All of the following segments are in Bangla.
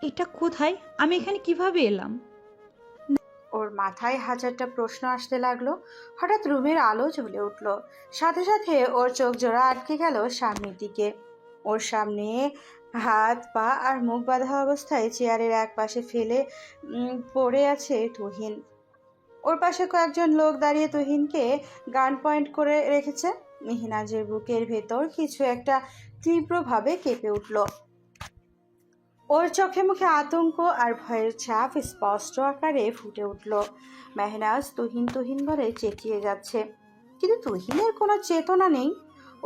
এটা কোথায়? আমি এখানে কিভাবে এলাম? ওর মাথায় হাজারটা প্রশ্ন আসতে লাগলো। হঠাৎ রুমের আলো জ্বলে উঠল, সাথে সাথে ওর চোখ জোড়া আটকে গেল সামনের দিকে। ওর সামনে হাত পা আর মুখ বাঁধা অবস্থায় চেয়ারের এক পাশে ফেলে পড়ে আছে তুহিন। ওর পাশে কয়েকজন লোক দাঁড়িয়ে তুহিনকে গান পয়েন্ট করে রেখেছে। মেহনাজের বুকের ভেতর কিছু একটা তীব্রভাবে কেঁপে উঠল। ওর চোখে মুখে আতঙ্ক আর ভয়ের ছাপ স্পষ্ট আকারে ফুটে উঠল। মেহনাজ তুহিন তুহিন বলে চেঁচিয়ে যাচ্ছে, কিন্তু তুহিনের কোনো চেতনা নেই।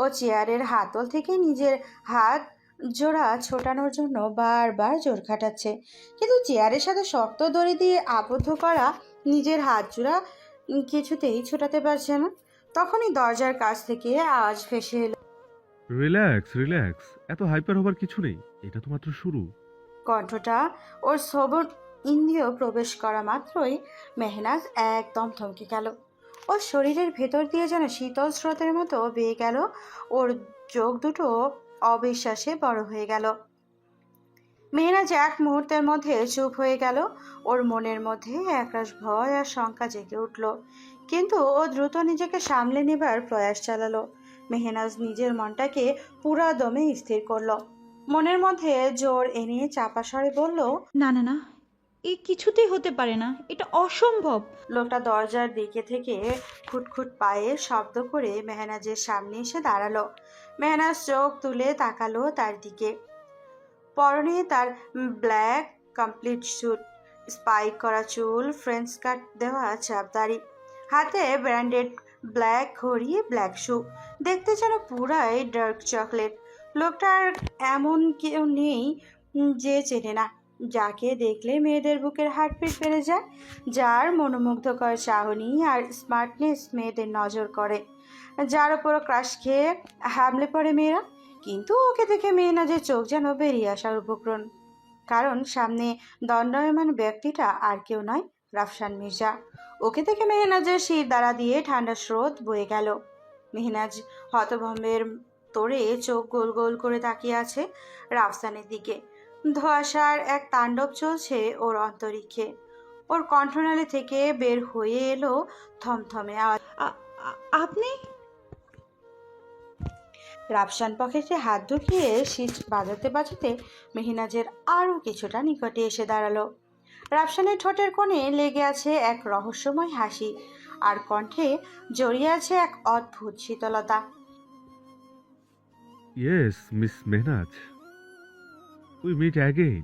ও চেয়ারের হাতল থেকে নিজের হাত জোড়া ছোটানোর জন্য বারবার জোর খাটাচ্ছে, কিন্তু চেয়ারের সাথে শক্ত দড়ি দিয়ে আবদ্ধ করা নিজের হাত জোড়া কিছুতেই ছোটাতে পারছে না। তখনই দরজার কাছ থেকে আওয়াজ ভেসে এলো। রিল্যাক্স রিল্যাক্স, এত হাইপার হবার কিছু নেই, এটা তো মাত্র শুরু। কণ্ঠটা ওর শ্রবণ ইন্দ্রিয় প্রবেশ করা মাত্রই মেহনাজ একদম থমকে গেল। ওর শরীরের ভেতর দিয়ে যেন শীতল স্রোতের মতো বেয়ে গেল। ওর চোখ দুটো অবিশ্বাসে বড় হয়ে গেল। মেহনাজ এক মুহূর্তের মধ্যে চুপ হয়ে গেল। ওর মনের মধ্যে একরাশ ভয় আর শঙ্কা জেগে উঠল, কিন্তু ও দ্রুত নিজেকে সামলে নেবার প্রয়াস চালালো। মেহনাজ নিজের মনটাকে পুরা দমে স্থির করলো। মনের মধ্যে জোর এনে চাপা স্বরে বলল, না না না, এ কিছুতেই হতে পারে না, এটা অসম্ভব। লোকটা দরজার দিকে থেকে খুটখুট পায়ে শব্দ করে মেহনাজের সামনে এসে দাঁড়ালো। মেহনাজ চোখ তুলে তাকালো তার দিকে। পরনে তার ব্ল্যাক কমপ্লিট স্যুট, স্পাইক করা চুল, ফ্রেঞ্চ কাট দেওয়া চাপদাড়ি, হাতে ব্র্যান্ডেড ব্ল্যাক ঘড়ি, ব্ল্যাক শু, দেখতে যেন পুরাই ডার্ক চকলেট। লোকটার এমন কেউ নেই যে চেনে না, যাকে দেখলে মেয়েদের বুকের হার্টবিট বেড়ে যায়, যার মনোমুগ্ধকর চাহনি আর স্মার্টনেস মেয়েদের নজর করে, যার ওপর ক্রাশ খেয়ে হামলে পড়ে মেয়েরা। কিন্তু ওকে দেখে মেহনাজের চোখ যেন বেরিয়ে আসার উপক্রম, কারণ সামনে দণ্ডায়মান ব্যক্তিটা আর কেউ নয়, রাফসান মির্জা। ওকে দেখে মেহনাজের শির দ্বারা দিয়ে ঠান্ডা স্রোত বয়ে গেল। মেহনাজ হতভম্বের তোড়ে চোখ গোল গোল করে তাকিয়ে আছে রাফসানের দিকে। ধোঁয়াশার এক তাণ্ডব চলছে ওর অন্তরিক্ষে। ওর কণ্ঠনালী থেকে বের হয়ে এলো থমথমে আওয়াজ। আপনি? রাফসান পকেটে হাত ঢুকিয়ে শীত বাজাতে বাজাতে মেহনাজের আরও কিছুটা নিকটে এসে দাঁড়ালো। রাফসানের ঠোঁটের কোণে লেগে আছে এক রহস্যময় হাসি, আর কণ্ঠে জড়িয়ে আছে এক অদ্ভুত শীতলতা। Yes miss Mehnaz, we meet again.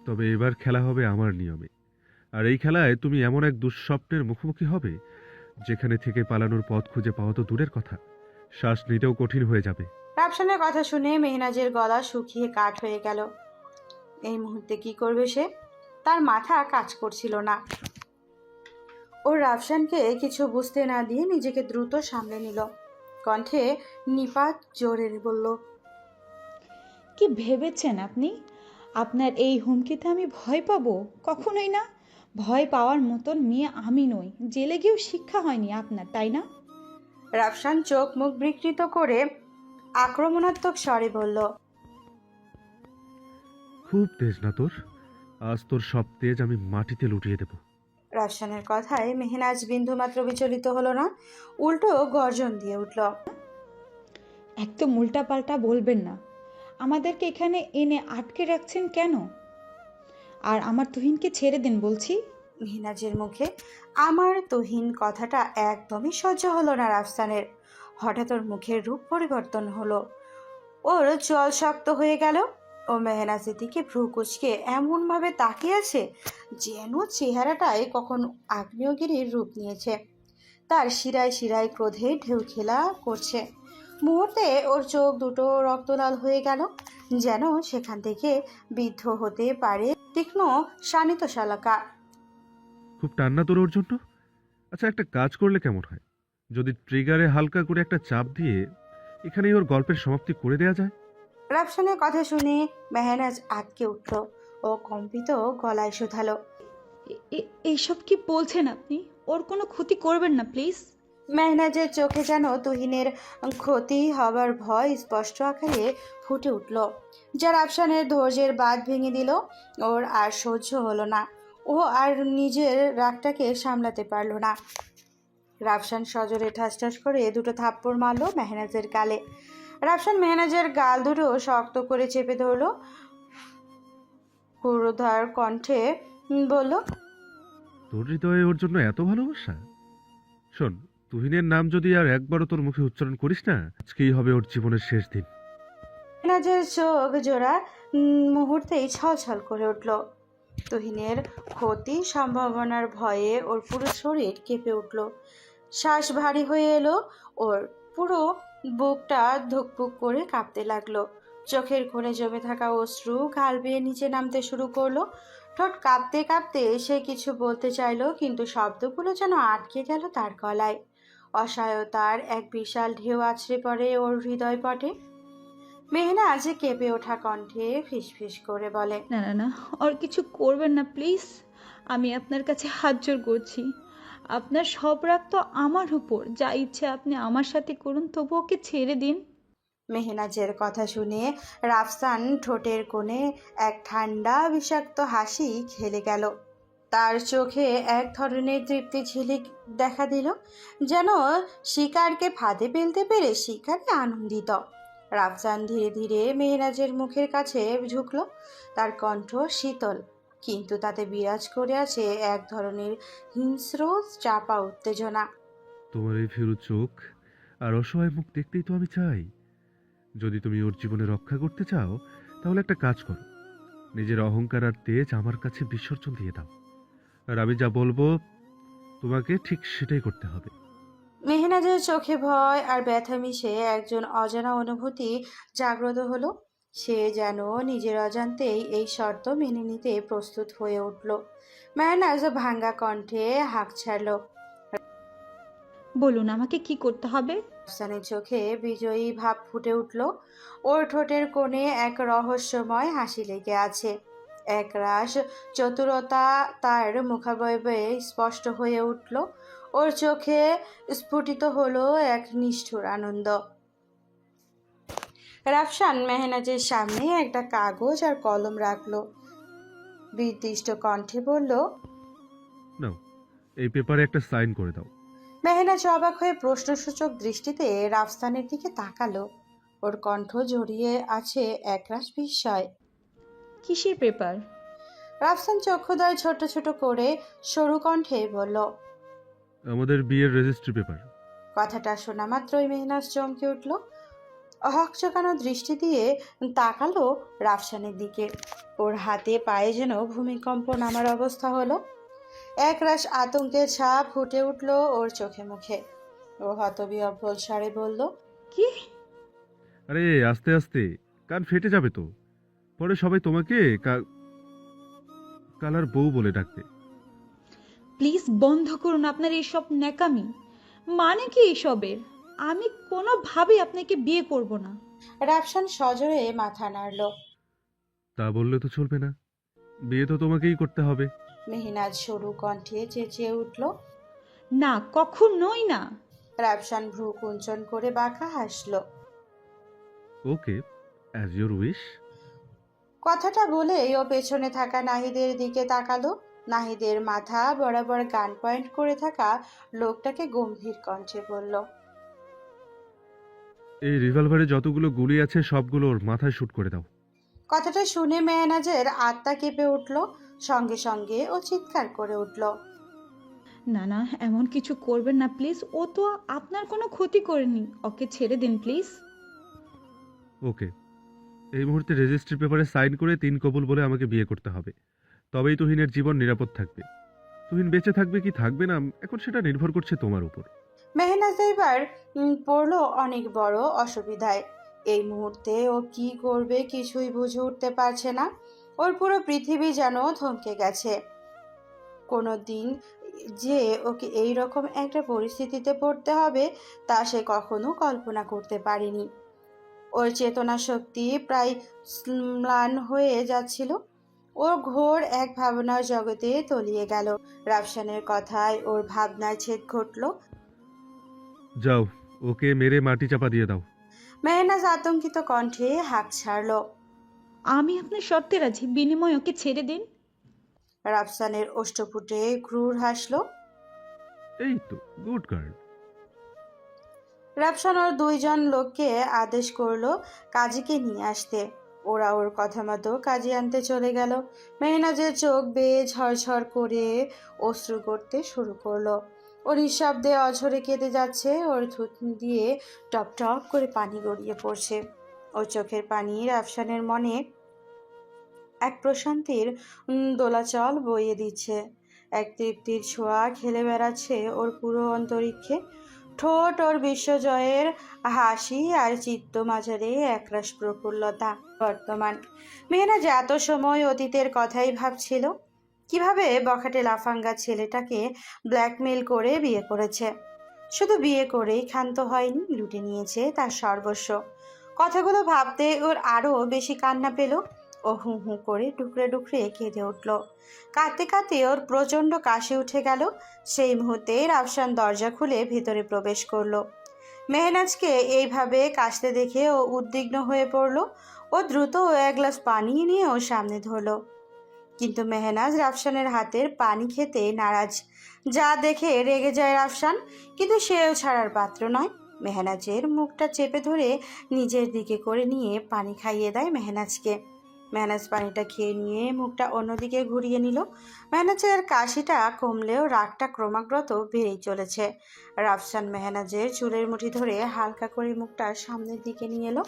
তবে এবার খেলা হবে আমার নিয়মে, আর এই খেলায় তুমি এমন এক দুঃস্বপ্নের মুখোমুখি হবে যেখানে থেকে পালানোর পথ খুঁজে পাওয়া তো দূরের কথা, শ্বাস নিতেও কঠিন হয়ে যাবে। রাফসানের কথা শুনে মেহনাজের গলা শুকিয়ে কাঠ হয়ে গেল। এই মুহূর্তে কি করবে সে? তার মাথা কাজ করছিল না। ও রাফসানকে কিছু বুঝতে না দিয়ে নিজেকে দ্রুত সামলে নিল। কণ্ঠে নিপাত জোরে বলল, কি ভেবেছেন আপনি? আপনার এই হুমকিতে আমি ভয় পাবো? কখনোই না। ভয় পাওয়ার মতন মেয়ে আমি নই। জেলে গিয়েও শিক্ষা হয়নি আপনার, তাই না? রাফসান চোখ মুখ বিকৃত করে আক্রমণাত্মক স্বরে বলল, খুব তেজ না তোর? আজ তোর সব তেজ আমি মাটিতে লুটিয়ে দেব। রাফসানের কথায় মেহনাজ বিন্দুমাত্র বিচলিত হলো না, উল্টো গর্জন দিয়ে উঠল, একদম উল্টাপাল্টা বলবেন না। আমাদেরকে এখানে এনে আটকে রাখছেন কেন? আর আমার তুহিনকে ছেড়ে দিন বলছি। মেহনাজের মুখে আমার তুহিন কথাটা একদমই সহ্য হলো না রাফসানের। হঠাৎ ওর মুখের রূপ পরিবর্তন হলো, ওর জল শক্ত হয়ে গেল। ও মেহনাজের দিকে ভ্রু কুচকে এমনভাবে তাকিয়ে আছে যেন চেহারাটায় কখন আগ্নেয়গিরির রূপ নিয়েছে। তার শিরায় শিরায় ক্রোধে ঢেউ খেলা করছে। মুহূর্তে ওর চোখ দুটো রক্তলাল হয়ে গেল, যেন সেখান থেকে বিদ্ধ হতে পারে তীক্ষ্ণ শানিত শালাকা। খুব টান্না তোর ওর জন্য? আচ্ছা, একটা কাজ করলে কেমন হয়, যদি ট্রিগারে হালকা করে একটা চাপ দিয়ে এখানেই ওর গল্পের সমাপ্তি করে দেয়া যায়? রাফসানের কথা শুনে মেহনাজ আটকে উঠল। ও কম্পিত গলায় শুধালো, এইসব কি বলছেন আপনি? ওর কোনো ক্ষতি করবেন না প্লিজ। মেহনাজের চোখে যেন তুহিনের ক্ষতি হবার ভয় স্পষ্ট আকারে ফুটে উঠল, যা রাফসানের ধৈর্যের বাঁধ ভেঙে দিল। ওর আর সহ্য হলো না, ও আর নিজের রাগটাকে সামলাতে পারল না। রাফসান সজোরে ঠাস ঠাস করে দুটো থাপ্পড় মারল মেহনাজের গালে। রাফসান মেহনাজের গাল দুটো শক্ত করে চেপে ধরল, ক্রোধার কণ্ঠে বলল, তোর হৃদয়ে ওর জন্য এত ভালোবাসা? শোন, তুহিনের নাম যদি আর একবারও তোর মুখে উচ্চারণ করিস না, আজকেই হবে ওর জীবনের শেষ দিন। মেহনাজের চোখ জোড়া মুহূর্তেই ছলছল করে উঠল। তুহিনের ক্ষতি সম্ভাবনার ভয়ে ওর পুরো শরীর কেঁপে উঠল, শ্বাস ভারী হয়ে এলো, ওর পুরো বুকটা ধুকপুক করে কাঁপতে লাগলো। চোখের কোণে জমে থাকা অশ্রু গাল বেয়ে নিচে নামতে শুরু করলো। ঠোঁট কাঁপতে কাঁপতে সে কিছু বলতে চাইলো, কিন্তু শব্দগুলো যেন আটকে গেল তার গলায়। অসহায়তার এক বিশাল ঢেউ আছড়ে পড়ে ওর হৃদয় পটে। মেহনাজ কেঁপে ওঠা কণ্ঠে ফিসফিস করে বলে, না না না, ওর কিছু করবেন না প্লিজ। আমি আপনার কাছে হাত জোড় করছি। আপনার সব রাগ তো আমার উপর, যা ইচ্ছে আপনি আমার সাথে করুন, তবু ওকে ছেড়ে দিন। মেহনাজের কথা শুনে রাফসান ঠোঁটের কোণে এক ঠান্ডা বিষাক্ত হাসি খেলে গেল। তার চোখে এক ধরনের তৃপ্তি ঝিলিক দেখা দিল, যেন শিকারকে ফাঁদে ফেলতে পেরে শিকারে আনন্দিত। রাফসান ধীরে ধীরে মেহনাজের মুখের কাছে ঝুঁকল। তার কণ্ঠ শীতল, কিন্তু তাতে বিরাজ করে আছে এক ধরনের হিংস্র চাপা উত্তেজনা। তোমার এই ফিরু চোখ আর অসহায় মুখ দেখতেই তো আমি চাই। যদি তুমি ওর জীবনে রক্ষা করতে চাও, তাহলে একটা কাজ করো, নিজের অহংকার আর তেজ আমার কাছে বিসর্জন দিয়ে দাও, আর আমি যা বলবো তোমাকে ঠিক সেটাই করতে হবে। মেহনাজের চোখে ভয় আর ব্যথা মিশে একজন অজানা অনুভূতি জাগ্রত হলো। সে যেন নিজের অজান্তেই এই শর্ত মেনে নিতে প্রস্তুত হয়ে উঠল। মেহনাজ ভাঙ্গা কণ্ঠে হাঁক ছাড়ল। বলুন আমাকে কি করতে হবে। আফসানের চোখে বিজয়ী ভাব ফুটে উঠল। ওর ঠোঁটের কোণে এক রহস্যময় হাসি লেগে আছে, এক রাস চতুরতা তার মুখাবয়বে স্পষ্ট হয়ে উঠল। ওর চোখে স্ফুটিত হলো এক নিষ্ঠুর আনন্দ। রাফসান মেহনাজের সামনে একটা কাগজ আর কলম রাখলো, বিদিষ্ট কণ্ঠে বলল, নাও, এই পেপারে একটা সাইন করে দাও। মেহনাজ অবাক হয়ে প্রশ্নসূচক দৃষ্টিতে রাফসানের দিকে তাকালো। ওর কণ্ঠ জড়িয়ে আছে একরাশ বিস্ময়। কিসের পেপার? রাফসান চক্ষুদয় ছোট ছোট করে সরু কণ্ঠে বলল। আমাদের বিয়ের রেজিস্ট্রি পেপার। কথাটা শোনা মাত্রই মেহনাজ চমকে উঠল। হকচকানো দৃষ্টি দিয়ে তাকালো রাফসানের দিকে। ওর হাতে পায়ে যেন ভূমিকম্প নামার অবস্থা হলো। একরাশ আতঙ্কের ছাপ ফুটে উঠল ওর চোখে মুখে। ও হতবিহ্বল স্বরে বলল, কি? আরে আস্তে আস্তে, কান ফেটে যাবে তো। পরে সবাই তোমাকে কালার বউ বলে ডাকবে। প্লিজ বন্ধ করুন আপনার এইসব ন্যাকামি। মানে কি এসবের? আমি কোনোভাবেই আপনাকে বিয়ে করব না। রাফসান সজোরে মাথা নাড়ল। তা বললে তো চলবে না, বিয়ে তো তোমাকেই করতে হবে। মেহনাজ সরু কণ্ঠে চেঁচিয়ে উঠল। না, কখনোই না। রাফসান ভ্রু কুঞ্চন করে বাঁকা হাসল। ওকে, অ্যাজ ইউর উইশ। কথাটা বলেই ও পেছনে থাকা নাহিদের দিকে তাকালো। নাহিদের মাথা বরাবর গান পয়েন্ট করে থাকা লোকটাকে গম্ভীর কণ্ঠে বলল, এই রিভলভারে যতগুলো গুলি আছে সবগুলো ওর মাথায় শুট করে দাও। কথাটা শুনে মেহনাজের আত্মা কেঁপে উঠল। সঙ্গে সঙ্গে ও চিৎকার করে উঠল, না না, এমন কিছু করবেন না প্লিজ। ও তো আপনার কোনো ক্ষতি করেনি। ওকে ছেড়ে দিন প্লিজ। ওকে, এই মুহূর্তে রেজিস্ট্রি পেপারে সাইন করে 3 কবুল বলে আমাকে বিয়ে করতে হবে, তবেই তুহিনের জীবন নিরাপদ থাকবে। তুহিন বেঁচে থাকবে কি থাকবে না, এখন সেটা নির্ভর করছে তোমার উপর। মেহনাজ এবার পড়লো অনেক বড় অসুবিধায়। এই মুহূর্তে ও কি করবে কিছুই বুঝে উঠতে পারছে না। ওর পুরো পৃথিবী যেন থমকে গেছে। কোনো দিন যে ওকে এই রকম একটা পরিস্থিতিতে পড়তে হবে তা সে কখনো কল্পনা করতে পারেনি। ওর চেতনা শক্তি প্রায় ম্লান হয়ে যাচ্ছিল। ওর ঘোর এক ভাবনার জগতে তলিয়ে গেল। রাফসানের কথায় ওর ভাবনায় ছেদ ঘটল। যাও, ওকে মেরে মাটি চাপা দিয়ে দাও। মেহনাজ আতঙ্কিত কণ্ঠে হাঁক ছাড়ল। আমি আপনার শর্তে রাজি, বিনিময়ে ওকে ছেড়ে দিন। রাফসানের ওষ্ঠপুটে ক্রূর হাসল। এই তো, গুড গার্ল। রাফসান ওর দুইজন লোককে আদেশ করলো কাজীকে নিয়ে আসতে। ওরা ওর কথা মতো কাজী আনতে চলে গেল। মেহনাজের চোখ বেয়ে ঝরঝর করে অশ্রু করতে শুরু করলো। ও নিঃশব্দে অঝরে কেঁদে যাচ্ছে, ওর থুতনি দিয়ে টপ টপ করে পানি গড়িয়ে পড়ছে। ওর চোখের পানি রাফসানের মনে এক প্রশান্তির দোলাচল বইয়ে দিচ্ছে। এক তৃপ্তির ছোঁয়া খেলে বেড়াচ্ছে ওর পুরো অন্তরিক্ষে। ঠোঁট ওর বিশ্বজয়ের হাসি আর চিত্ত মাঝারে একরাশ প্রফুল্লতা বর্তমান। মেহনাজ এত সময় অতীতের কথাই ভাবছিল, কিভাবে বখাটে লাফাঙ্গা ছেলেটাকে ব্ল্যাকমেল করে বিয়ে করেছে। শুধু বিয়ে করেই ক্ষান্ত হয়নি, লুটে নিয়েছে তার সর্বস্ব। কথাগুলো ভাবতে ওর আরও বেশি কান্না পেল। ও হু হু করে ডুকরে ডুকরে কেঁদে উঠল। কাঁদতে কাঁদতে ওর প্রচণ্ড কাশি উঠে গেল। সেই মুহূর্তে রাফসান দরজা খুলে ভেতরে প্রবেশ করলো। মেহনাজকে এইভাবে কাশতে দেখে ও উদ্বিগ্ন হয়ে পড়ল। ও দ্রুত এক গ্লাস পানি নিয়ে ওর সামনে ধরল, কিন্তু মেহনাজ রাফসানের হাতের পানি খেতে নারাজ। যা দেখে রেগে যায় রাফসান, কিন্তু সেও ছাড়ার পাত্র নয়। মেহনাজের মুখটা চেপে ধরে নিজের দিকে করে নিয়ে পানি খাইয়ে দেয় মেহনাজকে। মেহনাজ পানিটা খেয়ে নিয়ে মুখটা অন্যদিকে ঘুরিয়ে নিল। মেহনাজের কাশিটা কমলেও রাগটা ক্রমাগত বেড়েই চলেছে। রাফসান মেহনাজের চুলের মুঠি ধরে হালকা করে মুখটা সামনের দিকে নিয়ে এলো।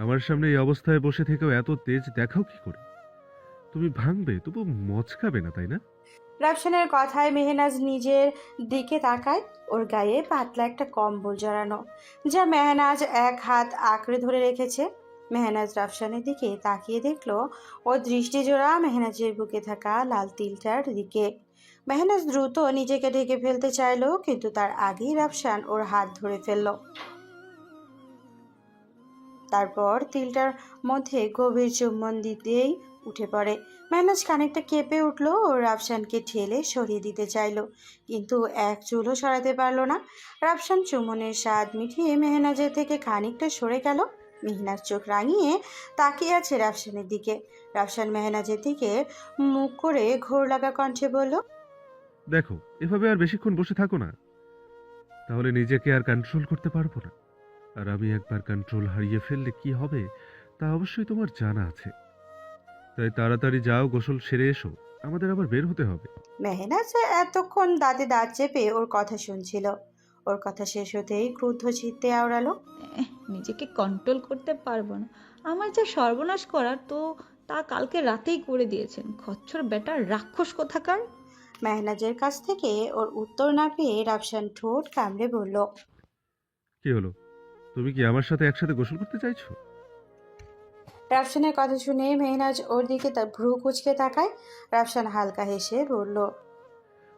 আমার সামনে এই অবস্থায় বসে থেকেও এত তেজ দেখাও কি করে? তুমি ভাঙবে তবু মচকাবে না, তাই না? রাফসানের কথায় মেহনাজ নিজের দিকে তাকায়। ওর গায়ে পাতলা একটা কম্বল জড়ানো, যা মেহনাজ এক হাত আঁকড়ে ধরে রেখেছে। মেহনাজ রাফসানের দিকে তাকিয়ে দেখলো ওর দৃষ্টিজোড়া মেহনাজের বুকে থাকা লাল তিলটার দিকে। মেহনাজ দ্রুত নিজেকে ঢেকে ফেলতে চাইলো, কিন্তু তার আগেই রাফসান ওর হাত ধরে ফেলল। তারপর তিলটার মধ্যে গভীর চুম্বন দিতেই উঠে পড়ে। মেহনাজ খানিকটা কেঁপে উঠল ও রাফসানকে ঠেলে সরিয়ে দিতে চাইল, কিন্তু এক চুলও সরাতে পারল না। রাফসান চুম্বনের স্বাদ মিঠিয়ে মেহনাজের থেকে খানিকটা সরে গেল। মেহনাজ চোখ রাঙিয়ে তাকিয়ে আছে রাফসানের দিকে। রাফসান মেহনাজের দিকে মুখ করে ঘোর লাগা কণ্ঠে বলল, দেখো, এভাবে আর বেশিক্ষণ বসে থাকো না, তাহলে নিজেকে আর কন্ট্রোল করতে পারবো না। আর আমি একবার কন্ট্রোল হারিয়ে ফেললে কি হবে তা অবশ্যই তোমার জানা আছে। তাই তাড়াতাড়ি যাও, গোসল সেরে এসো, আমাদের আবার বের হতে হবে। মেহনাজ এতক্ষণ দাঁতে দাঁত চেপে ওর কথা শুনছিল। ওর কথা শেষ হতেই ক্রুদ্ধ চিত্তে আওড়ালো, নিজেকে কন্ট্রোল করতে পারবো না? আমার যা সর্বনাশ করার তো তা কালকে রাতেই করে দিয়েছেন, খচ্চর বেটার রাক্ষস কোথাকার। মেহনাজের কাছ থেকে ওর উত্তর না পেয়ে রাফসান ঠোঁট কামড়ে বলল, কি হলো, তুমি কি আমার সাথে একসাথে গোসল করতে চাইছো? রাফসানের কথা শুনে মেহনাজ ওর দিকে তার ভ্রু কুঁচকে তাকায়। রাফসান হালকা হেসে বলল,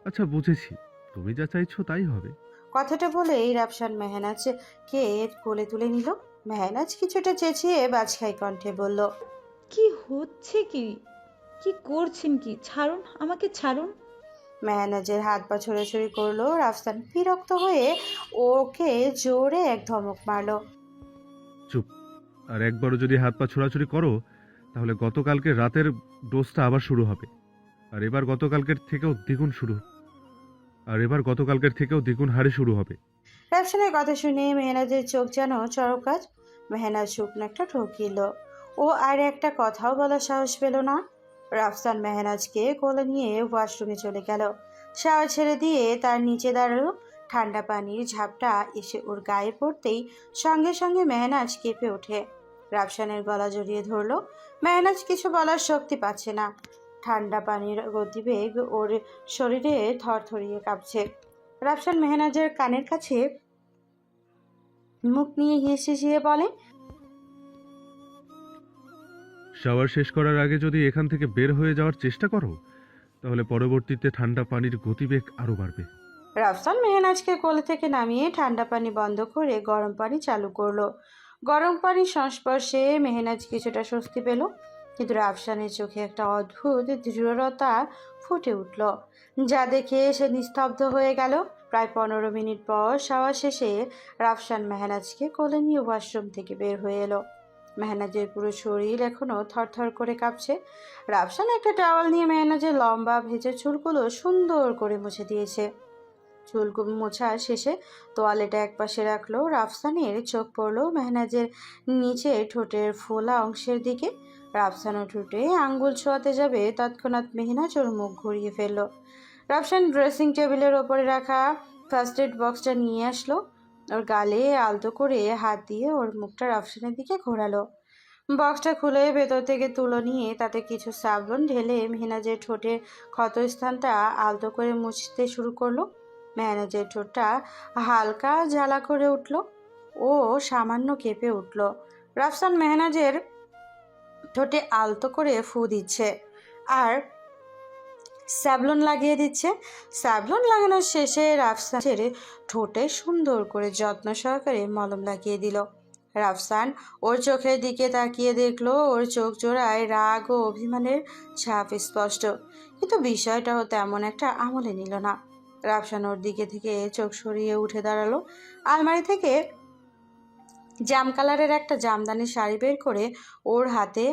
আচ্ছা বুঝেছি, তুমি যা চাইছো তাই হবে। কথাটা বলেই রাফসান মেহনাজকে কোলে তুলে নিল। মেহনাজ কিছুটা চেঁচিয়ে বাজখাই কণ্ঠে বলল, কি হচ্ছে কি? কি করছেন কি? ছাড়ুন, আমাকে ছাড়ুন। মেহনাজের হাত পা ছোড়াছুড়ি করলো। রাফসান বিরক্ত হয়ে ওকে জোরে এক ধমক মারল। চুপ। আর একবারও যদি হাত পা ছোড়াছুড়ি করো তাহলে গতকালকে রাতের ডোজটা আবার শুরু হবে। আর এবার গতকালকের থেকেও দ্বিগুণ হারে শুরু হবে। রাফসানের কথা শুনে মেহনাজের চোখ যেন চরকাজ। মেহনাজ শুকনো একটা ঠকিল। ও আর একটা কথাও বলার সাহস পেল না। রাফসান মেহনাজকে কোলে নিয়ে ওয়াশরুমে চলে গেল। শাওয়ার ছেড়ে দিয়ে তার নিচে দাঁড়ালো। ঠান্ডা পানির ঝাপটা এসে ওর গায়ে পড়তেই সঙ্গে সঙ্গে মেহনাজ কেঁপে ওঠে। রাফসানের গলা জড়িয়ে ধরলো। মেহনাজ কিছু বলার শক্তি পাচ্ছে না। ঠান্ডা পানির গতিবেগ ওর শরীরে থরথরিয়ে কাঁপছে। রাফসান মেহনাজের কানের কাছে মুখ নিয়ে হিসিয়ে বলে, শাওয়ার শেষ করার আগে যদি এখান থেকে বের হয়ে যাওয়ার চেষ্টা করো তাহলে পরবর্তীতে ঠান্ডা পানির গতিবেগ আরো বাড়বে। রাফসান মেহনাজকে কোলে থেকে নামিয়ে ঠান্ডা পানি বন্ধ করে গরম পানি চালু করলো। গরম পানির সংস্পর্শে মেহনাজ কিছুটা স্বস্তি পেল, কিন্তু রাফসানের চোখে একটা অদ্ভুত দৃঢ়তা ফুটে উঠল, যা দেখে সে নিস্তব্ধ হয়ে গেল। প্রায় 15 মিনিট পর শাওয়ার শেষে রাফসান মেহনাজকে কোলে নিয়ে ওয়াশরুম থেকে বের হয়ে এলো। মেহনাজের পুরো শরীর এখনো থরথর করে কাঁপছে। রাফসান একটা টাওয়াল নিয়ে মেহনাজের লম্বা ভেজা চুলগুলো সুন্দর করে মুছে দিয়েছে। চুলগুলো মোছা শেষে তোয়ালেটা একপাশে রাখলো। রাফসানের চোখ পড়লো মেহনাজের নিচে ঠোঁটের ফোলা অংশের দিকে। রাফসানও ঠোঁটে আঙ্গুল ছোঁয়াতে যাবে, তৎক্ষণাৎ মেহনাজ ওর মুখ ঘুরিয়ে ফেললো। রাফসান ড্রেসিং টেবিলের ওপরে রাখা ফার্স্ট এড বক্সটা নিয়ে আসলো। ওর গালে আলতো করে হাত দিয়ে ওর মুখটা রাফসানের দিকে ঘোরালো। বক্সটা খুলে ভেতর থেকে তুলো নিয়ে তাতে কিছু সাবলন ঢেলে মেহনাজের ঠোঁটের ক্ষতস্থানটা আলতো করে মুছতে শুরু করলো। মেহনাজের ঠোঁটটা হালকা জ্বালা করে উঠল। ও সামান্য কেঁপে উঠল। রাফসান মেহনাজের ঠোঁটে আলতো করে ফু দিচ্ছে আর স্যাভলন লাগিয়ে দিচ্ছে। স্যাভলন লাগানোর শেষে রাফসানের ঠোঁটে সুন্দর করে যত্ন সহকারে মলম লাগিয়ে দিল। রাফসান ওর চোখের দিকে তাকিয়ে দেখলো ওর চোখ জোড়ায় রাগ ও অভিমানের ছাপ স্পষ্ট, কিন্তু বিষয়টাও তেমন একটা আমলে নিল না। রাফসান ওর দিকে থেকে চোখ সরিয়ে উঠে দাঁড়ালো। আলমারি থেকে জাম কালারের একটা জামদানি শাড়ি বের করে ওর হাতে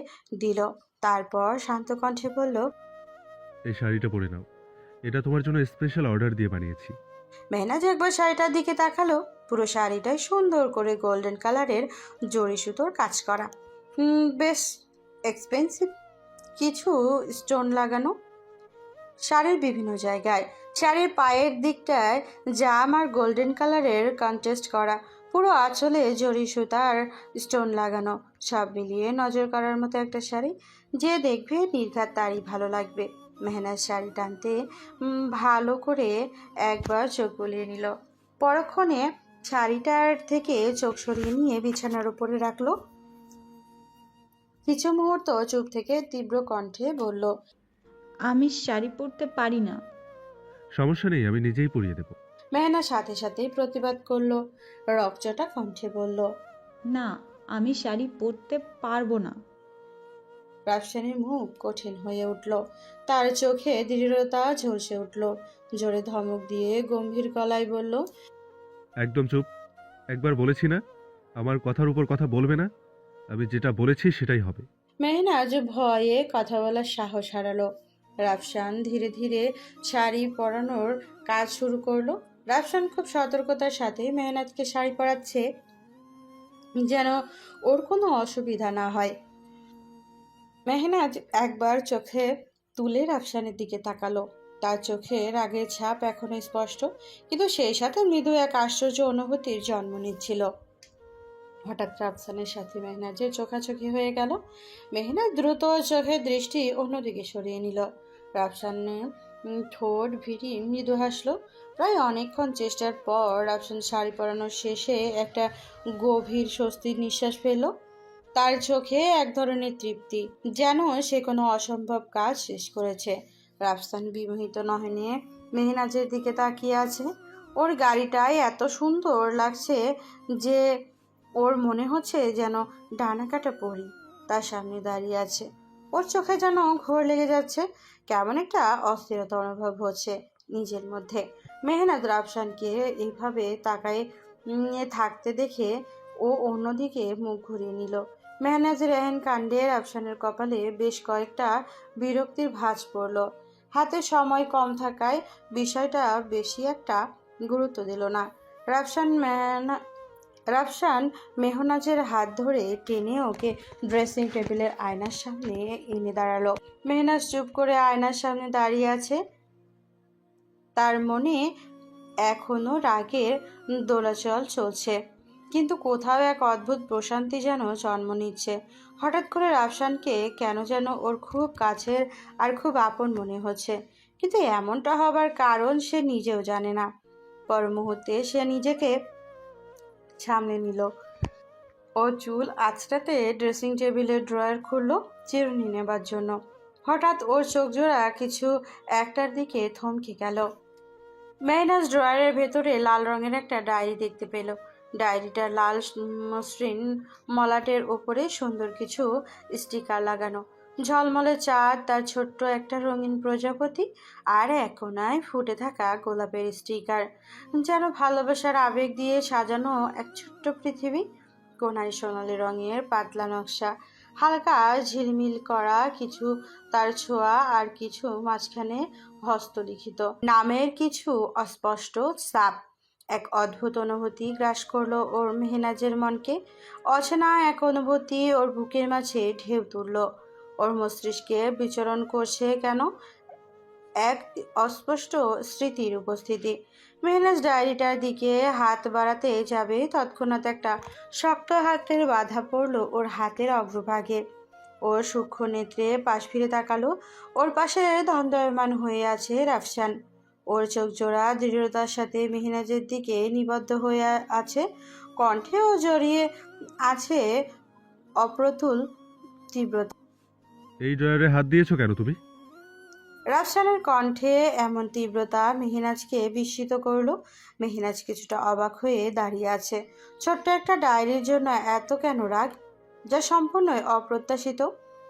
দিল। তারপর শান্ত কণ্ঠে বলল, এই শাড়িটা পরে নাও, এটা তোমার জন্য স্পেশাল অর্ডার দিয়ে বানিয়েছি। মেহনাজ একবার শাড়িটার দিকে তাকালো। পুরো শাড়িটাই সুন্দর করে গোল্ডেন কালারের জরি সুতোর কাজ করা, বেশ এক্সপেন্সিভ, কিছু স্টোন লাগানো শাড়ির বিভিন্ন জায়গায়। শাড়ির পায়ের দিকটায় জাম আর গোল্ডেন কালারের কন্ট্রাস্ট করা, পুরো আঁচলে জরি সুতার স্টোন লাগানো, সব মিলিয়ে নজর করার মতো একটা শাড়ি। যে দেখবে নির্ঘাত তারই ভালো লাগবে। মেহনাজ শাড়ি টানতে ভালো করে একবার চোখ বুলিয়ে নিল। পরক্ষণে শাড়িটার থেকে চোখ সরিয়ে নিয়ে বিছানার উপরে রাখলো। কিছু মুহূর্ত চুপ থেকে তীব্র কণ্ঠে বলল, আমি শাড়ি পরতে পারি না। সমস্যা নেই, আমি নিজেই পরিয়ে দেবো। মেহনা সাথে সাথেই প্রতিবাদ করলো, রকচটা কণ্ঠে বলল। না, আমি শাড়ি পরতে পারবো না। রাফসানের মুখ কঠিন হয়ে উঠল। তার চোখে দৃঢ়তা ঝলসে উঠল। জোরে ধমক দিয়ে গম্ভীর গলায় বলল, একদম চুপ। একবার বলেছি না আমার কথার উপর কথা বলবে না। আমি যেটা বলেছি সেটাই হবে। মেহনাজ ভয়ে কথা বলার সাহস হারালো। রাফসান ধীরে ধীরে শাড়ি পরানোর কাজ শুরু করলো। রাফসান খুব সতর্কতার সাথে মেহনাজকে শাড়ি পরাচ্ছে, যেন ওর কোনো অসুবিধা না হয়। মেহনাজ একবার চোখে তুলে রাফসানের দিকে তাকালো। তার চোখে রাগের ছাপ এখনো স্পষ্ট, কিন্তু সেই সাথে মৃদু এক আশ্চর্য অনুভূতির জন্ম নিচ্ছিল। হঠাৎ রাফসানের সাথে মেহনাজের চোখাচোখি হয়ে গেল। মেহনাজ দ্রুত চোখের দৃষ্টি অন্যদিকে সরিয়ে নিল। রাফসানের ঠোঁট ভিড়ি মৃদু হাসলো। প্রায় অনেকক্ষণ চেষ্টার পর রাফসান শাড়ি পরানোর শেষে একটা গভীর স্বস্তির নিঃশ্বাস ফেলল। তার চোখে এক ধরনের তৃপ্তি, যেন সে কোনো অসম্ভব কাজ শেষ করেছে। রাফসান বিমোহিত নয়নে মেহনাজের দিকে তাকিয়ে আছে। ওর গাড়িটায় এত সুন্দর লাগছে যে ওর মনে হচ্ছে যেন ডানা কাটা পরি তার সামনে দাঁড়িয়ে আছে। ওর চোখে যেন ঘোর লেগে যাচ্ছে, কেমন একটা অস্থিরতা অনুভব হচ্ছে নিজের মধ্যে। মেহনাজ রাফসানকে এইভাবে তাকায় থাকতে দেখে ও অন্যদিকে মুখ ঘুরিয়ে নিল। মেহনাজের এহেন কাণ্ডে রাফসানের কপালে বেশ কয়েকটা বিরক্তির ভাঁজ পড়ল। হাতে সময় কম থাকায় বিষয়টা বেশি একটা গুরুত্ব দিল না। রাফসান মেহনাজের হাত ধরে টেনে ওকে ড্রেসিং টেবিলের আয়নার সামনে এনে দাঁড়ালো। মেহনাজ চুপ করে আয়নার সামনে দাঁড়িয়ে আছে। তার মনে এখনো রাগের দোলাচল চলছে, কিন্তু কোথাও এক অদ্ভুত প্রশান্তি যেন জন্ম নিচ্ছে। হঠাৎ করে রাফসানকে কেন যেন ওর খুব কাছের আর খুব আপন মনে হচ্ছে, কিন্তু এমনটা হবার কারণ সে নিজেও জানে না। পর মুহূর্তে সে নিজেকে সামলে নিল। ও চুল আঁচড়াতে ড্রেসিং টেবিলের ড্রয়ার খুলল চিরুনি নেবার জন্য। হঠাৎ ওর চোখ জোড়া কিছু একটার দিকে থমকে গেল। মেহনাজ ড্রয়ারের ভেতরে লাল রঙের একটা ডায়েরি দেখতে পেল। ডায়েরিটার লাল মসৃণ মলাটের ওপরে সুন্দর কিছু স্টিকার লাগানো। ঝলমলে চাঁদ, তার ছোট্ট একটা রঙিন প্রজাপতি, আর এক কোণায় ফুটে থাকা গোলাপের স্টিকার, যেন ভালোবাসার আবেগ দিয়ে সাজানো এক ছোট্ট পৃথিবী। কোণায় সোনালি রঙের পাতলা নকশা, হালকা ঝিলমিল করা কিছু তার ছোঁয়া, আর কিছু মাঝখানে হস্তলিখিত নামের কিছু অস্পষ্ট ছাপ। এক অদ্ভুত অনুভূতি গ্রাস করলো ওর মেহনাজের মনকে। অচেনা এক অনুভূতি ওর বুকের মাঝে ঢেউ তুলল। ওর মস্তিষ্কে বিচরণ করছে কেন এক অস্পষ্ট স্মৃতির উপস্থিতি। মেহনাজ ডায়েরিটার দিকে হাত বাড়াতে যাবে, তৎক্ষণাৎ একটা শক্ত হাতের বাধা পড়ল ওর হাতের অগ্রভাগে। ওর সূক্ষ্ম নেত্রে পাশ ফিরে তাকালো। ওর পাশে দণ্ডায়মান হয়ে আছে রাফসান। ওর চোখ জোড়া দৃঢ়তার সাথে মেহনাজের দিকে নিবদ্ধ হয়ে আছে, কণ্ঠেও জড়িয়ে আছে অপ্রতুল তীব্রতা। এই ড্রয়ারে হাত দিয়েছো কেন তুমি? রাফসানের কণ্ঠে এমন তীব্রতা মেহনাজকে বিস্মিত করল। মেহনাজ কিছুটা অবাক হয়ে দাঁড়িয়ে আছে। ছোট্ট একটা ডায়েরির জন্য এত কেন রাগ, যা সম্পূর্ণই অপ্রত্যাশিত।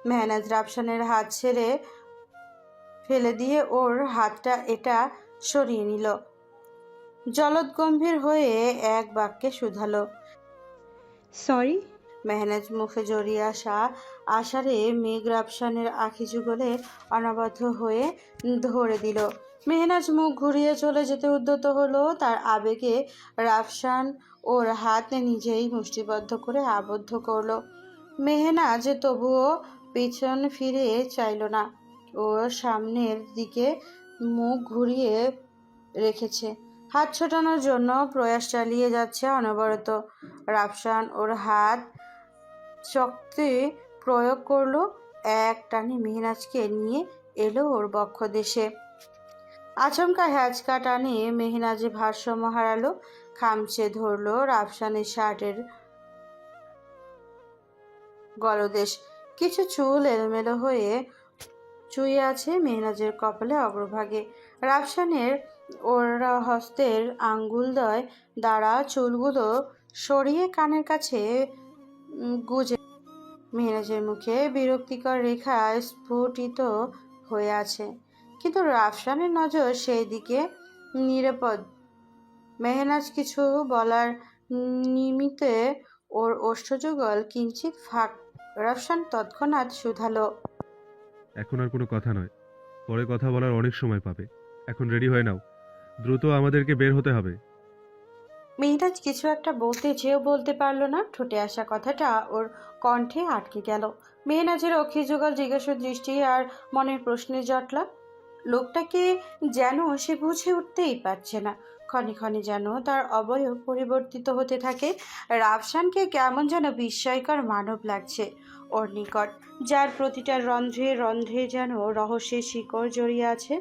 মেহনাজ রাফসানের হাত ছেড়ে ফেলে দিয়ে ওর হাতটা এটা সরিয়ে নিল। জলদগম্ভীর হয়ে এক বাক্যে শুধালো। সরি। মেহনাজ মুখে জড়িয়ে আসা আষাঢ়ে মেঘ রাফসানের আখি যুগলে অনবদ্য হয়ে ধরে দিল। মেহনাজ মুখ ঘুরিয়ে চলে যেতে উদ্যত হলো। তার আবেগে রাফসান ওর হাত নিজেই মুষ্টিবদ্ধ করে আবদ্ধ করলো। মেহনাজ তবুও পিছন ফিরে চাইল না। ওর সামনের দিকে মুখ ঘুরিয়ে রেখেছে, হাত ছোটানোর জন্য প্রয়াস চালিয়ে যাচ্ছে অনবরত। রাফসান ওর হাত শক্তি প্রয়োগ করলো, এক টানে মেহনাজকে নিয়ে এলো ওর বক্ষদেশে। আচমকা হ্যাচকা টানে মেহনাজে ভারসাম্য হারালো, খামচে ধরলো রাফসানের শার্টের গলদেশ। কিছু চুল এলোমেলো হয়ে চুইয়ে আছে মেহনাজের কপালে অগ্রভাগে। রাফসানের ওর হস্তের আঙ্গুলদ্বয় দ্বারা চুলগুলো সরিয়ে কানের কাছে গুজে। মেহনাজের মুখে বিরক্তিকর রেখা স্ফুটিত হয়ে আছে, কিন্তু রাফসানের নজর সেই দিকে নিরাপদ। মেহনাজ কিছু বলার নিমিত্তে ওর ওষ্ঠযুগল কিঞ্চিত ফাঁক। রাফসান তৎক্ষণাৎ শুধালো। এখন আর কোনো কথা নয়, পরে কথা বলার অনেক সময় পাবে। এখন রেডি হয়ে নাও, দ্রুত আমাদেরকে বের হতে হবে। মেহনাজ কিছু একটা বলতে চেয়েও বলতে পারল না। ঠোঁটে আসা কথাটা ওর কণ্ঠে আটকে গেল। মেহনাজের অক্ষিযুগল জিজ্ঞাসা দৃষ্টি আর মনের প্রশ্নের জটলা। লোকটাকে যেন সে বুঝে উঠতেই পারছে না। ক্ষণে ক্ষণে যেন তার অবয়ব পরিবর্তিত হতে থাকে। রাফসানকে কেমন যেন বিস্ময়কর মানব লাগছে ওর নিকট, যার প্রতিটা রন্ধ্রে রন্ধ্রে যেন রহস্যের শিকড় জড়িয়ে আছে।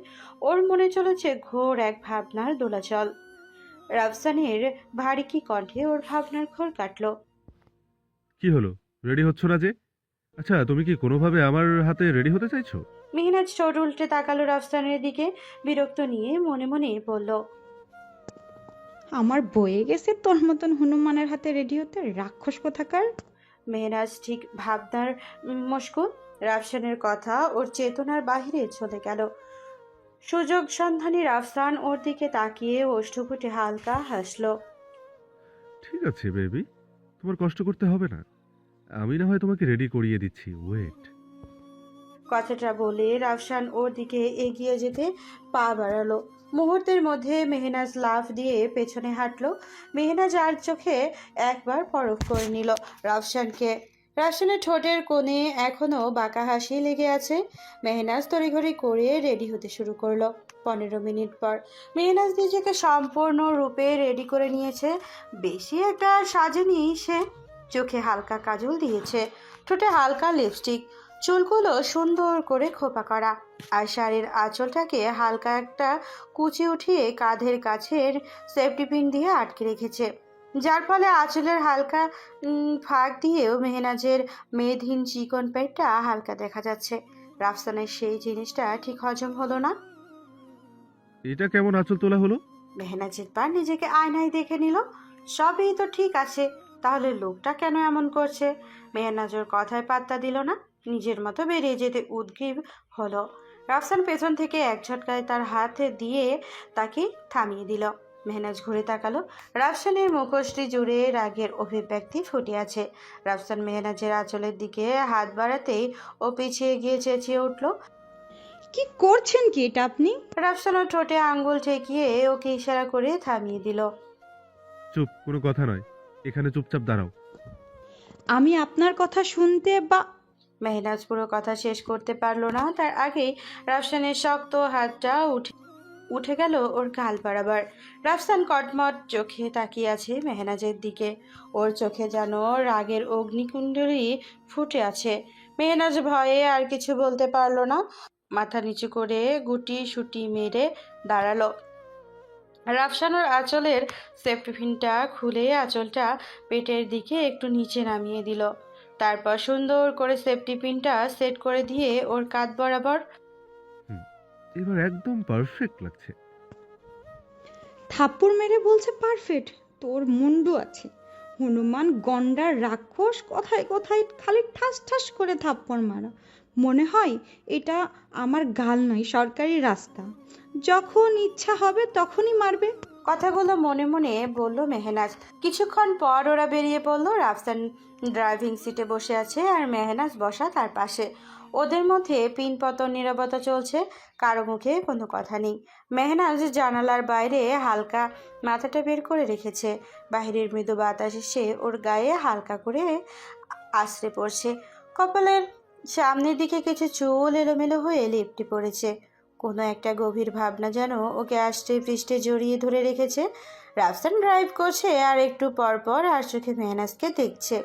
ওর মনে চলেছে ঘোর এক ভাবনার দোলাচল। রাফসানের ভারী কণ্ঠে ওর ভাবনার ঘোর কাটল। কি হলো, রেডি হচ্ছ না যে? আচ্ছা, তুমি কি কোনোভাবে আমার হাতে রেডি হতে চাইছো? মেহনাজ ঠোঁট উল্টে তাকালো রাফসানের দিকে, বিরক্ত নিয়ে মনে মনে বলল। আমার বয়ে গেছে তোর মতন হনুমানের হাতে রেডি হতে, রাক্ষস কোথাকার। মেহনাজ ঠিক ভাবনার মশগুল। রাফসানের কথা ওর চেতনার বাহিরে চলে গেল। সুযোগ সন্ধানী রাফসান ওর দিকে তাকিয়ে ওষ্ঠপুটে হালকা হাসল। ঠিক আছে বেবি, তোমার কষ্ট করতে হবে না, আমি না হয় তোমাকে রেডি করিয়ে দিচ্ছি, ওয়েট। কথাটা বলে রাফসান ওর দিকে এগিয়ে যেতে পা বাড়ালো। মুহূর্তের মধ্যে মেহনাজ লাফ দিয়ে পেছনে হাঁটলো। মেহনাজ আর চোখে একবার পরখ করে নিল রাফসানকে। রাফসানের ঠোঁটের কোণে এখনো বাঁকা হাসি লেগে আছে। মেহনাজ তড়িঘড়ি করে রেডি হতে শুরু করলো। 15 মিনিট পর মেহনাজ নিজেকে সম্পূর্ণরূপে রেডি করে নিয়েছে। বেশি একটা সাজেনি সে। চোখে হালকা কাজল দিয়েছে, ঠোঁটে হালকা লিপস্টিক, চুলগুলো সুন্দর করে খোপা করা, আর শাড়ির আঁচলটাকে হালকা একটা কুচি উঠিয়ে কাঁধের কাছের সেফটি পিন দিয়ে আটকে রেখেছে, যার ফলে আঁচলের হালকা ফাঁক দিয়েও মেহনাজের মেদহীন চিকন পেটটা হালকা দেখা যাচ্ছে। রাফসানের সেই জিনিসটা ঠিক হজম হলো না। এটা কেমন আঁচল তোলা হলো? মেহনাজের পর নিজেকে আয়নায় দেখে নিল। সবই তো ঠিক আছে, তাহলে লোকটা কেন এমন করছে? মেহনাজের কথায় পাত্তা দিল না। নিজের মতো বেরিয়ে যেতে উদ্গ্রীব হলো। রাফসান পেছন থেকে এক ঝটকায় তার হাতে দিয়ে তাকে থামিয়ে দিল। মেহনাজ ঘুরে তাকালো। রাফসানের মুখশ্রী জুড়ে রাগের অভিব্যক্তি ফুটে আছে। রাফসান মেহনাজের আঁচলের দিকে হাত বাড়াতেই ও পিছিয়ে গিয়ে চেঁচিয়ে উঠল। কি করছেন কি এটা আপনি? রাফসানও ঠোঁটে আঙ্গুল ঠেকিয়ে ওকে ইশারা করে থামিয়ে দিল। চুপ, কোনো কথা নয়, এখানে চুপচাপ দাঁড়াও। আমি আপনার কথা শুনতে বা মেহনাজ পুরো কথা শেষ করতে পারলো না, তার আগেই রাফসানের শক্ত হাতটা উঠে গেল ওর গাল বরাবর। রাফসান কটমট চোখে তাকিয়ে আছে মেহনাজের দিকে। ওর চোখে যেন রাগের অগ্নিকুণ্ডলী ফুটে আছে। মেহনাজ ভয়ে আর কিছু বলতে পারলো না। মাথা নিচু করে গুটি সুটি মেরে দাঁড়ালো। রাফসানোর আঁচলের সেফটি পিনটা খুলে আঁচলটা পেটের দিকে একটু নিচে নামিয়ে দিল। তারপর সুন্দর করে সেফটি পিনটা সেট করে দিয়ে ওর কাঁধ বরাবর। এবার একদম পারফেক্ট লাগছে। থাপ্পড় মেরে বলছে পারফেক্ট? তোর মুন্ডু আছে। হনুমান গন্ডার রাক্ষস, কোথায় কোথায় খালি ঠাস ঠাস করে থাপ্পড় মারা। মনে হয় এটা আমার গাল নয়, সরকারি রাস্তা। যখন ইচ্ছা হবে তখনই মারবে। কথাগুলো মনে মনে বলল মেহনাজ। কিছুক্ষণ পর ওরা বেরিয়ে পড়ল। রাফসান ড্রাইভিং সিটে বসে আছে আর মেহনাজ বসা তার পাশে। ওদের মধ্যে পিনপতন নীরবতা চলছে, কারো মুখে কোনো কথা নেই। মেহনাজ জানালার বাইরে হালকা মাথাটা বের করে রেখেছে। বাহিরের মৃদু বাতাস এসে ওর গায়ে হালকা করে আছড়ে পড়ছে। কপালের সামনের দিকে কিছু চুল এলোমেলো হয়ে লেপ্টে পড়েছে। কোনো একটা গভীর ভাবনা যেন ওকে আষ্টে পৃষ্ঠে জড়িয়ে ধরে রেখেছে। রাফসান ড্রাইভ করছে আর একটু পর পর আর চোখে মেহনাজকে দেখছে।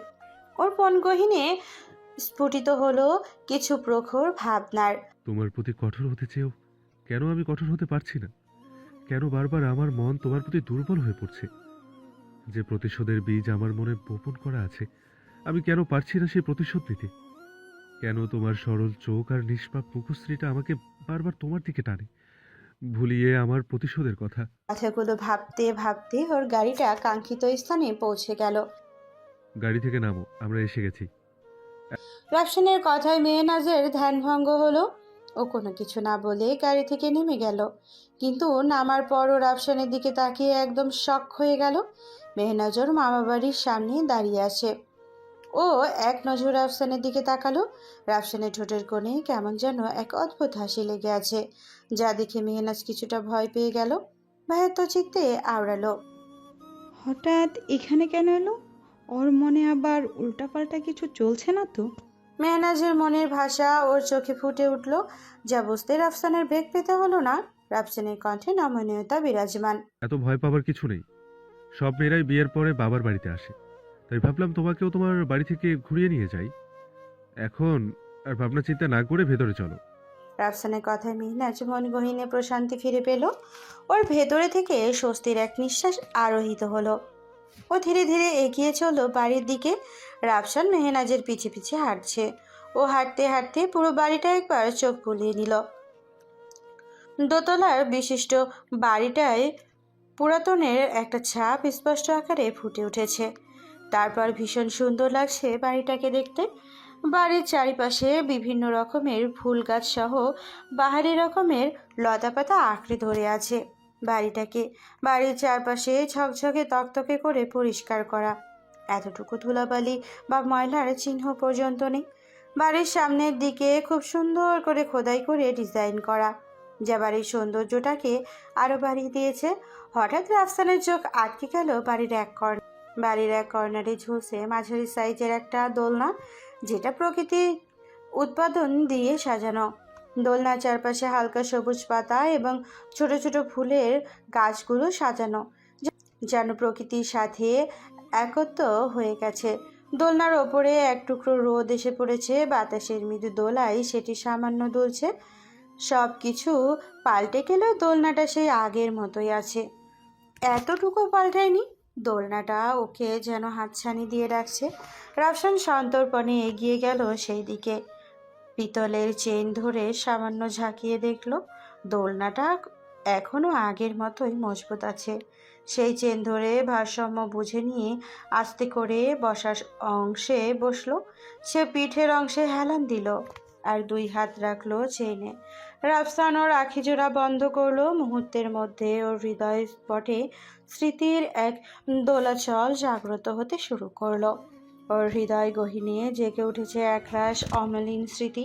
ওর পনগহীনে স্ফুটিত হলো কিছু প্রখর ভাবনার। তোমার প্রতি কঠোর হতে চেয়েও কেন আমি কঠোর হতে পারছি না? কেন বারবার আমার মন তোমার প্রতি দুর্বল হয়ে পড়ছে? যে প্রতিশোধের বীজ আমার মনে বপন করা আছে, আমি কেন পারছি না সেই প্রতিশোধ নিতে? কেন তোমার সরল চোখ আর নিষ্পাপ মুখশ্রীটা আমাকে বারবার তোমার দিকে টানে, ভুলিয়ে আমার প্রতিশোধের কথা? কথাগুলো ভাবতে ভাবতে ওর গাড়িটা কাঙ্ক্ষিত স্থানে পৌঁছে গেল। গাড়ি থেকে নামো, আমরা এসে গেছি। রাফসানের কথায় মেহনাজের ধ্যানভঙ্গ হলো। ও কোনো কিছু না বলে গাড়ি থেকে নেমে গেল, কিন্তু নামার পরও রাফসানের দিকে তাকিয়ে একদম শক হয়ে গেল। মেহনাজ ওর মামা বাড়ির সামনে দাঁড়িয়ে আছে। ও এক নজর রাফসানের দিকে তাকালো। রাফসানের ঠোঁটের কোণে কেমন যেন এক অদ্ভুত হাসি লেগে আছে, যা দেখে মেহনাজ কিছুটা ভয় পেয়ে গেল। ভয়ের চিত্তে আওড়ালো। হঠাৎ এখানে কেন এলো? ওর মনে আবার উল্টাপাল্টা কিছু চলছে না তো? মেহনাজের মনের ভাষা ওর চোখে ফুটে উঠল, যা বুঝতে রাফসানের বেগ পেতে হলো না। রাফসানের কণ্ঠে নমনীয়তা বিরাজমান। এত ভয় পাবার কিছু নেই। সব মেয়েরাই বিয়ের পরে বাবার বাড়িতে আসে, তাই ভাবলাম তোমাকেও তোমার বাড়ি থেকে ঘুরিয়ে নিয়ে যাই। এখন আর ভাবনা চিন্তা না করে ভেতরে চলো। রাফসানের কথায় মেহনাজ মন গহীনে প্রশান্তি ফিরে পেল। ওর ভেতরে থেকে স্বস্তির এক নিঃশ্বাস আরোহিত হলো। ও ধীরে ধীরে এগিয়ে চলল বাড়ির দিকে। রাফসান মেহনাজের পিছে পিছে হাঁটছে। ও হাঁটতে হাঁটতে পুরো বাড়িটা একবার চোখ বুলিয়ে নিল। দোতলার বিশিষ্ট বাড়িটায় পুরাতনের একটা ছাপ স্পষ্ট আকারে ফুটে উঠেছে। তারপর ভীষণ সুন্দর লাগছে বাড়িটাকে দেখতে। বাড়ির চারিপাশে বিভিন্ন রকমের ফুল গাছ সহ বাহারি রকমের লতাপাতা আঁকড়ে ধরে আছে বাড়িটাকে। বাড়ির চারপাশে ঝকঝকে তকতকে করে পরিষ্কার করা, এতটুকু ধুলাবালি বা ময়লার চিহ্ন পর্যন্ত নেই। বাড়ির সামনের দিকে খুব সুন্দর করে খোদাই করে ডিজাইন করা, যা বাড়ির সৌন্দর্যটাকে আরো বাড়িয়ে দিয়েছে। হঠাৎ রাফসানের চোখ আটকে গেল বাড়ির এক কর্নারে ঝুলছে মাঝারি সাইজের একটা দোলনা, যেটা প্রকৃতির উৎপাদন দিয়ে সাজানো। দোলনার চারপাশে হালকা সবুজ পাতা এবং ছোট ছোট ফুলের গাছগুলো সাজানো, যেন প্রকৃতির সাথে একত্র হয়ে গেছে। দোলনার ওপরে এক টুকরো রোদ এসে পড়েছে, বাতাসের মৃদু দোলায় সেটি সামান্য দুলছে। সব কিছু পাল্টে গেলেও দোলনাটা সেই আগের মতোই আছে। এতটুকু পাল্টায়নি। দোলনাটা ওকে যেন হাতছানি দিয়ে রাখছে। রাফসান সন্তর্পণে এগিয়ে গেল সেই দিকে। পিতলের চেইন ধরে সামান্য ঝাঁকিয়ে দেখল দোলনাটা এখনো আগের মতোই মজবুত আছে। সেই চেন ধরে ভারসাম্য বুঝে নিয়ে আস্তে করে বসার অংশে বসলো। সে পিঠের অংশে হেলান দিল আর 2 হাত রাখলো চেনে। রাফসান ওর আখি জোড়া বন্ধ করলো। মুহূর্তের মধ্যে ওর হৃদয় স্পটে স্মৃতির এক দোলাচল জাগ্রত হতে শুরু করলো। ওর হৃদয় গহীনে জেগে উঠেছে একরাশ অমলিন স্মৃতি।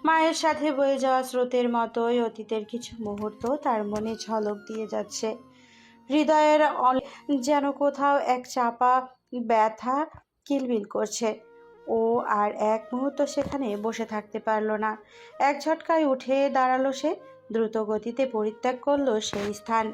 মায়ের সাথে বয়ে যাওয়া স্রোতের মতোই অতীতের কিছু মুহূর্ত তার মনে ঝলক দিয়ে যাচ্ছে। হৃদয়ের যেন কোথাও এক চাপা ব্যথা কিলবিল করছে। ও আর এক মুহূর্ত সেখানে বসে থাকতে পারল না। এক ঝটকায় উঠে দাঁড়ালো সে। দ্রুত গতিতে পরিত্যাগ করলো সেই স্থান।